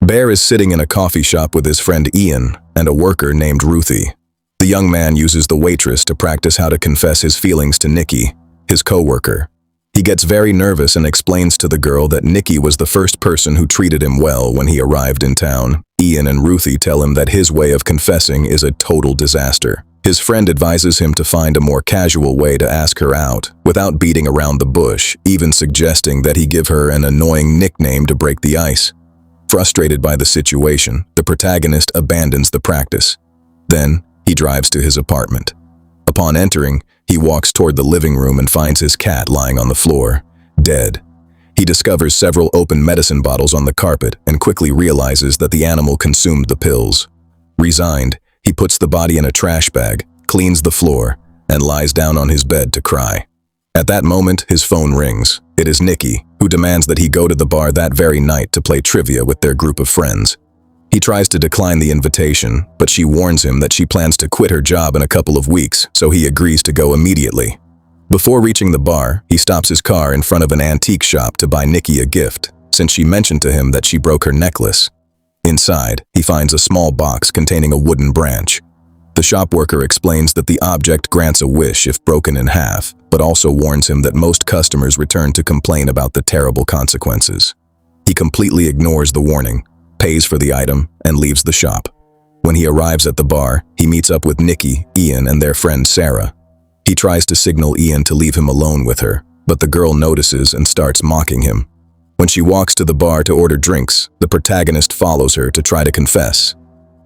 Bear is sitting in a coffee shop with his friend Ian and a worker named Ruthie. The young man uses the waitress to practice how to confess his feelings to Nikki, his coworker. He gets very nervous and explains to the girl that Nikki was the first person who treated him well when he arrived in town. Ian and Ruthie tell him that his way of confessing is a total disaster. His friend advises him to find a more casual way to ask her out, without beating around the bush, even suggesting that he give her an annoying nickname to break the ice. Frustrated by the situation, the protagonist abandons the practice. Then, he drives to his apartment. Upon entering, he walks toward the living room and finds his cat lying on the floor, dead. He discovers several open medicine bottles on the carpet and quickly realizes that the animal consumed the pills. Resigned, he puts the body in a trash bag, cleans the floor, and lies down on his bed to cry. At that moment, his phone rings. It is Nikki, who demands that he go to the bar that very night to play trivia with their group of friends. He tries to decline the invitation, but she warns him that she plans to quit her job in a couple of weeks, so he agrees to go immediately. Before reaching the bar, he stops his car in front of an antique shop to buy Nikki a gift, since she mentioned to him that she broke her necklace. Inside, he finds a small box containing a wooden branch. The shop worker explains that the object grants a wish if broken in half, but also warns him that most customers return to complain about the terrible consequences. He completely ignores the warning, pays for the item, and leaves the shop. When he arrives at the bar, he meets up with Nikki, Ian, and their friend Sarah. He tries to signal Ian to leave him alone with her, but the girl notices and starts mocking him. When she walks to the bar to order drinks, the protagonist follows her to try to confess.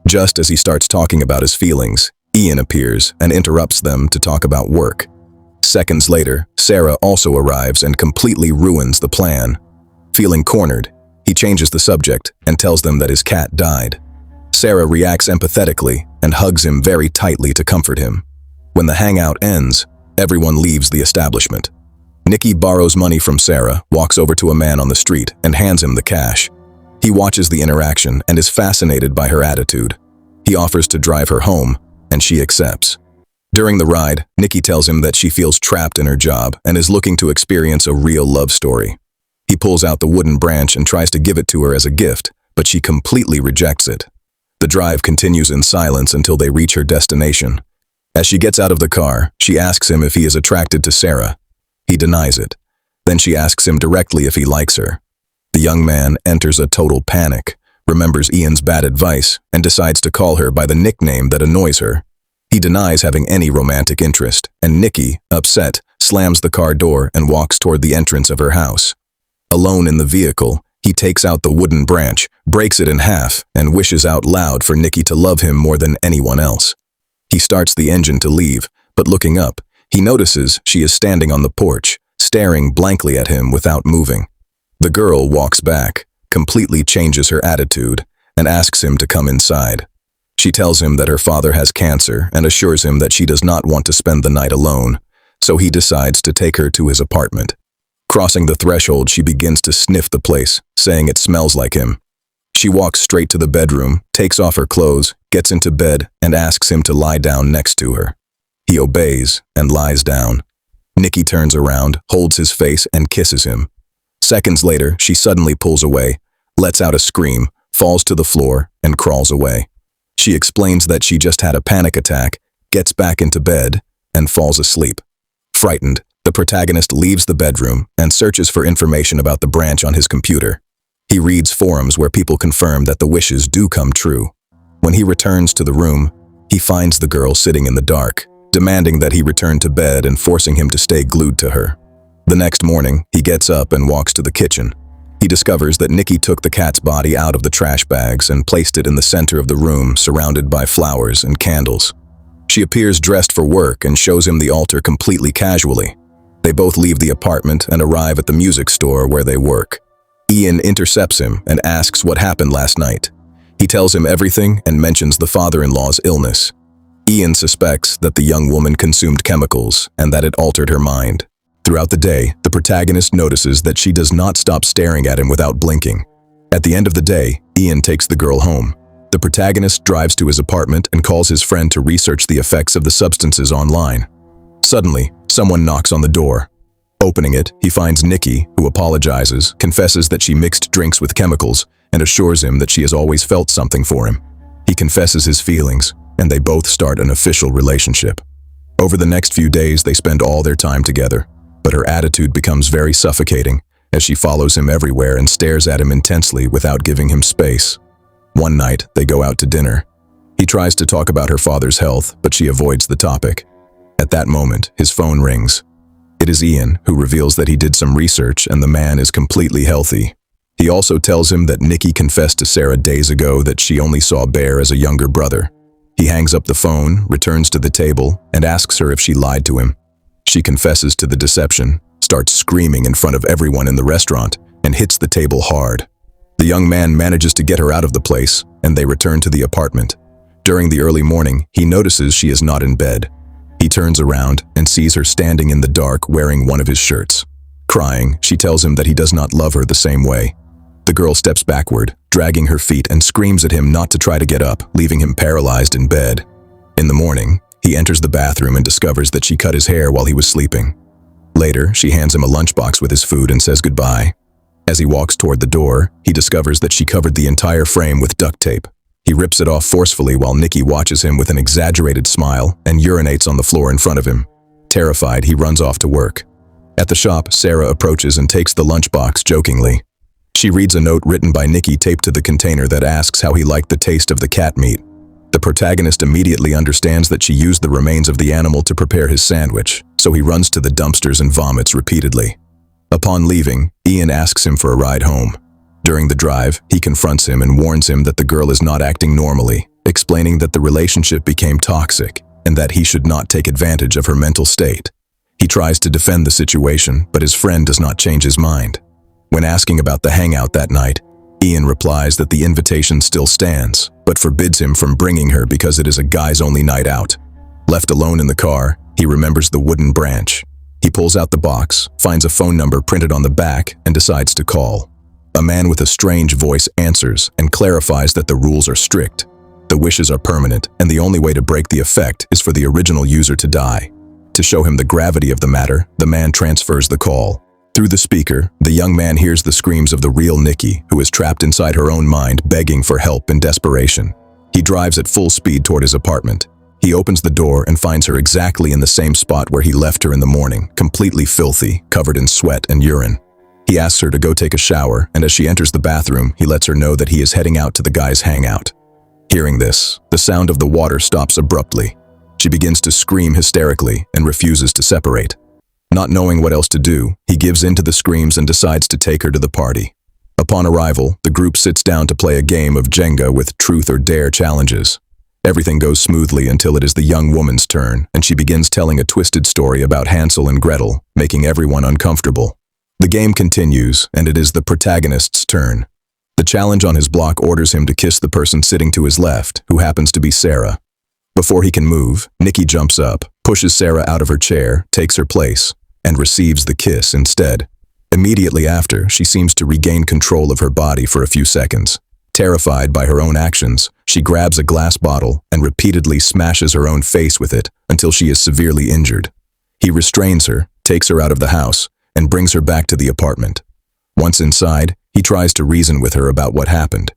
Just as he starts talking about his feelings, Ian appears and interrupts them to talk about work. Seconds later, Sarah also arrives and completely ruins the plan. Feeling cornered, he changes the subject and tells them that his cat died. Sarah reacts empathetically and hugs him very tightly to comfort him. When the hangout ends, everyone leaves the establishment. Nikki borrows money from Sarah, walks over to a man on the street, and hands him the cash. He watches the interaction and is fascinated by her attitude. He offers to drive her home, and she accepts. During the ride, Nikki tells him that she feels trapped in her job and is looking to experience a real love story. He pulls out the wooden branch and tries to give it to her as a gift, but she completely rejects it. The drive continues in silence until they reach her destination. As she gets out of the car, she asks him if he is attracted to Sarah. He denies it. Then she asks him directly if he likes her. The young man enters a total panic, remembers Ian's bad advice, and decides to call her by the nickname that annoys her. He denies having any romantic interest, and Nikki, upset, slams the car door and walks toward the entrance of her house. Alone in the vehicle, he takes out the wooden branch, breaks it in half, and wishes out loud for Nikki to love him more than anyone else. He starts the engine to leave, but looking up, he notices she is standing on the porch, staring blankly at him without moving. The girl walks back, completely changes her attitude, and asks him to come inside. She tells him that her father has cancer and assures him that she does not want to spend the night alone, so he decides to take her to his apartment. Crossing the threshold, she begins to sniff the place, saying it smells like him. She walks straight to the bedroom, takes off her clothes, gets into bed, and asks him to lie down next to her. He obeys and lies down. Nikki turns around, holds his face, and kisses him. Seconds later, she suddenly pulls away, lets out a scream, falls to the floor, and crawls away. She explains that she just had a panic attack, gets back into bed, and falls asleep. Frightened, the protagonist leaves the bedroom and searches for information about the branch on his computer. He reads forums where people confirm that the wishes do come true. When he returns to the room, he finds the girl sitting in the dark, demanding that he return to bed and forcing him to stay glued to her. The next morning, he gets up and walks to the kitchen. He discovers that Nikki took the cat's body out of the trash bags and placed it in the center of the room, surrounded by flowers and candles. She appears dressed for work and shows him the altar completely casually. They both leave the apartment and arrive at the music store where they work. Ian intercepts him and asks what happened last night. He tells him everything and mentions the father-in-law's illness. Ian suspects that the young woman consumed chemicals and that it altered her mind. Throughout the day, the protagonist notices that she does not stop staring at him without blinking. At the end of the day, Ian takes the girl home. The protagonist drives to his apartment and calls his friend to research the effects of the substances online. Suddenly, someone knocks on the door. Opening it, he finds Nikki, who apologizes, confesses that she mixed drinks with chemicals, and assures him that she has always felt something for him. He confesses his feelings, and they both start an official relationship. Over the next few days, they spend all their time together, but her attitude becomes very suffocating as she follows him everywhere and stares at him intensely without giving him space. One night, they go out to dinner. He tries to talk about her father's health, but she avoids the topic. At that moment, his phone rings. It is Ian, who reveals that he did some research and the man is completely healthy. He also tells him that Nikki confessed to Sarah days ago that she only saw Bear as a younger brother. He hangs up the phone, returns to the table, and asks her if she lied to him. She confesses to the deception, starts screaming in front of everyone in the restaurant, and hits the table hard. The young man manages to get her out of the place, and they return to the apartment. During the early morning, he notices she is not in bed. He turns around and sees her standing in the dark wearing one of his shirts. Crying, she tells him that he does not love her the same way. The girl steps backward, dragging her feet, and screams at him not to try to get up, leaving him paralyzed in bed. In the morning, he enters the bathroom and discovers that she cut his hair while he was sleeping. Later, she hands him a lunchbox with his food and says goodbye. As he walks toward the door, he discovers that she covered the entire frame with duct tape. He rips it off forcefully while Nikki watches him with an exaggerated smile and urinates on the floor in front of him. Terrified, he runs off to work. At the shop, Sarah approaches and takes the lunchbox jokingly. She reads a note written by Nikki taped to the container that asks how he liked the taste of the cat meat. The protagonist immediately understands that she used the remains of the animal to prepare his sandwich, so he runs to the dumpsters and vomits repeatedly. Upon leaving, Ian asks him for a ride home. During the drive, he confronts him and warns him that the girl is not acting normally, explaining that the relationship became toxic and that he should not take advantage of her mental state. He tries to defend the situation, but his friend does not change his mind. When asking about the hangout that night, Ian replies that the invitation still stands, but forbids him from bringing her because it is a guys-only night out. Left alone in the car, he remembers the wooden branch. He pulls out the box, finds a phone number printed on the back, and decides to call. A man with a strange voice answers and clarifies that the rules are strict. The wishes are permanent, and the only way to break the effect is for the original user to die. To show him the gravity of the matter, the man transfers the call. Through the speaker, the young man hears the screams of the real Nikki, who is trapped inside her own mind, begging for help in desperation. He drives at full speed toward his apartment. He opens the door and finds her exactly in the same spot where he left her in the morning, completely filthy, covered in sweat and urine. He asks her to go take a shower, and as she enters the bathroom, he lets her know that he is heading out to the guys' hangout. Hearing this, the sound of the water stops abruptly. She begins to scream hysterically and refuses to separate. Not knowing what else to do, he gives in to the screams and decides to take her to the party. Upon arrival, the group sits down to play a game of Jenga with truth or dare challenges. Everything goes smoothly until it is the young woman's turn, and she begins telling a twisted story about Hansel and Gretel, making everyone uncomfortable. The game continues, and it is the protagonist's turn. The challenge on his block orders him to kiss the person sitting to his left, who happens to be Sarah. Before he can move, Nikki jumps up, pushes Sarah out of her chair, takes her place, and receives the kiss instead. Immediately after, she seems to regain control of her body for a few seconds. Terrified by her own actions, she grabs a glass bottle and repeatedly smashes her own face with it until she is severely injured. He restrains her, takes her out of the house, and brings her back to the apartment. Once inside, he tries to reason with her about what happened.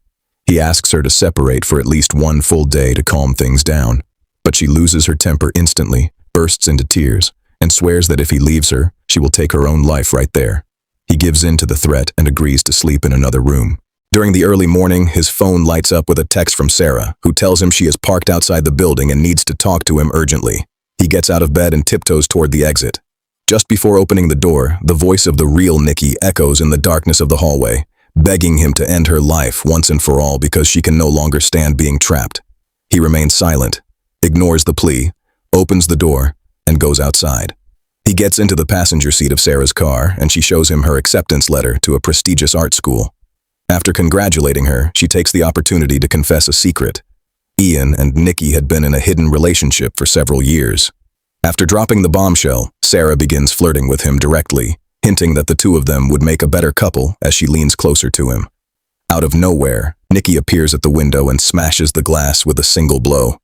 He asks her to separate for at least one full day to calm things down, but she loses her temper instantly, bursts into tears, and swears that if he leaves her, she will take her own life right there. He gives in to the threat and agrees to sleep in another room. During the early morning, his phone lights up with a text from Sarah, who tells him she is parked outside the building and needs to talk to him urgently. He gets out of bed and tiptoes toward the exit. Just before opening the door, the voice of the real Nikki echoes in the darkness of the hallway, begging him to end her life once and for all because she can no longer stand being trapped. He remains silent, ignores the plea, opens the door, and goes outside. He gets into the passenger seat of Sarah's car, and she shows him her acceptance letter to a prestigious art school. After congratulating her, she takes the opportunity to confess a secret. Ian and Nikki had been in a hidden relationship for several years. After dropping the bombshell, Sarah begins flirting with him directly, hinting that the two of them would make a better couple as she leans closer to him. Out of nowhere, Nikki appears at the window and smashes the glass with a single blow.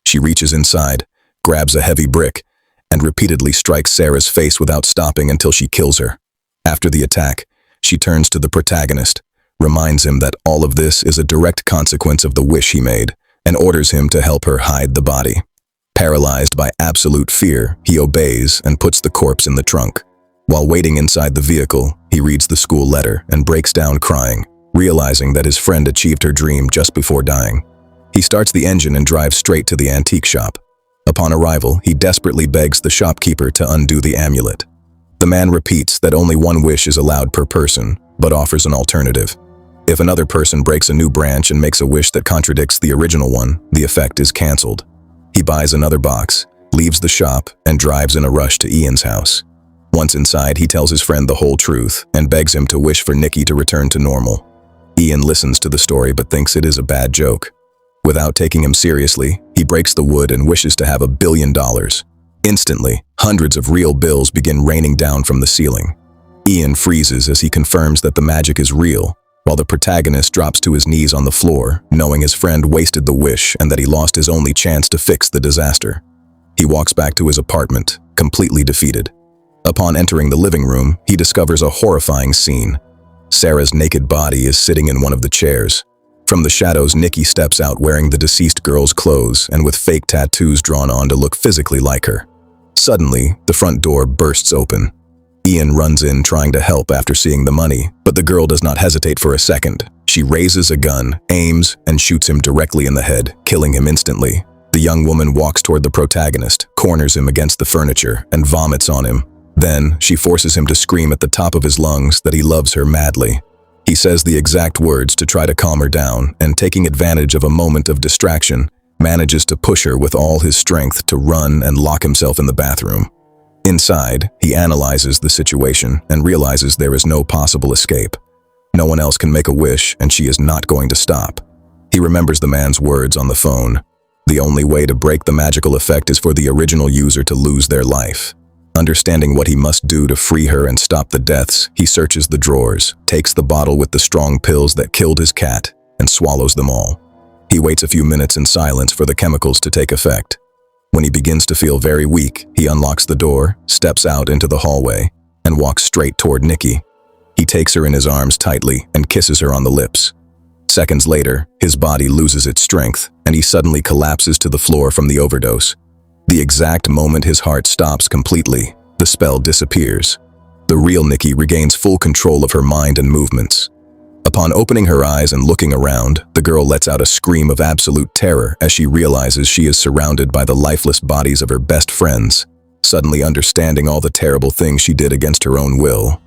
She reaches inside, grabs a heavy brick, and repeatedly strikes Sarah's face without stopping until she kills her. After the attack, she turns to the protagonist, reminds him that all of this is a direct consequence of the wish he made, and orders him to help her hide the body. Paralyzed by absolute fear, he obeys and puts the corpse in the trunk. While waiting inside the vehicle, he reads the school letter and breaks down crying, realizing that his friend achieved her dream just before dying. He starts the engine and drives straight to the antique shop. Upon arrival, he desperately begs the shopkeeper to undo the amulet. The man repeats that only one wish is allowed per person, but offers an alternative. If another person breaks a new branch and makes a wish that contradicts the original one, the effect is cancelled. He buys another box, leaves the shop, and drives in a rush to Ian's house. Once inside, he tells his friend the whole truth and begs him to wish for Nikki to return to normal. Ian listens to the story but thinks it is a bad joke. Without taking him seriously, he breaks the wood and wishes to have $1 billion. Instantly, hundreds of real bills begin raining down from the ceiling. Ian freezes as he confirms that the magic is real, while the protagonist drops to his knees on the floor, knowing his friend wasted the wish and that he lost his only chance to fix the disaster. He walks back to his apartment, completely defeated. Upon entering the living room, he discovers a horrifying scene. Sarah's naked body is sitting in one of the chairs. From the shadows, Nikki steps out wearing the deceased girl's clothes and with fake tattoos drawn on to look physically like her. Suddenly, the front door bursts open. Ian runs in trying to help after seeing the money, but the girl does not hesitate for a second. She raises a gun, aims, and shoots him directly in the head, killing him instantly. The young woman walks toward the protagonist, corners him against the furniture, and vomits on him. Then, she forces him to scream at the top of his lungs that he loves her madly. He says the exact words to try to calm her down, and taking advantage of a moment of distraction, manages to push her with all his strength to run and lock himself in the bathroom. Inside, he analyzes the situation and realizes there is no possible escape. No one else can make a wish, and she is not going to stop. He remembers the man's words on the phone. The only way to break the magical effect is for the original user to lose their life. Understanding what he must do to free her and stop the deaths, he searches the drawers, takes the bottle with the strong pills that killed his cat, and swallows them all. He waits a few minutes in silence for the chemicals to take effect. When he begins to feel very weak, he unlocks the door, steps out into the hallway, and walks straight toward Nikki. He takes her in his arms tightly and kisses her on the lips. Seconds later, his body loses its strength, and he suddenly collapses to the floor from the overdose. The exact moment his heart stops completely, the spell disappears. The real Nikki regains full control of her mind and movements. Upon opening her eyes and looking around, the girl lets out a scream of absolute terror as she realizes she is surrounded by the lifeless bodies of her best friends. Suddenly understanding all the terrible things she did against her own will,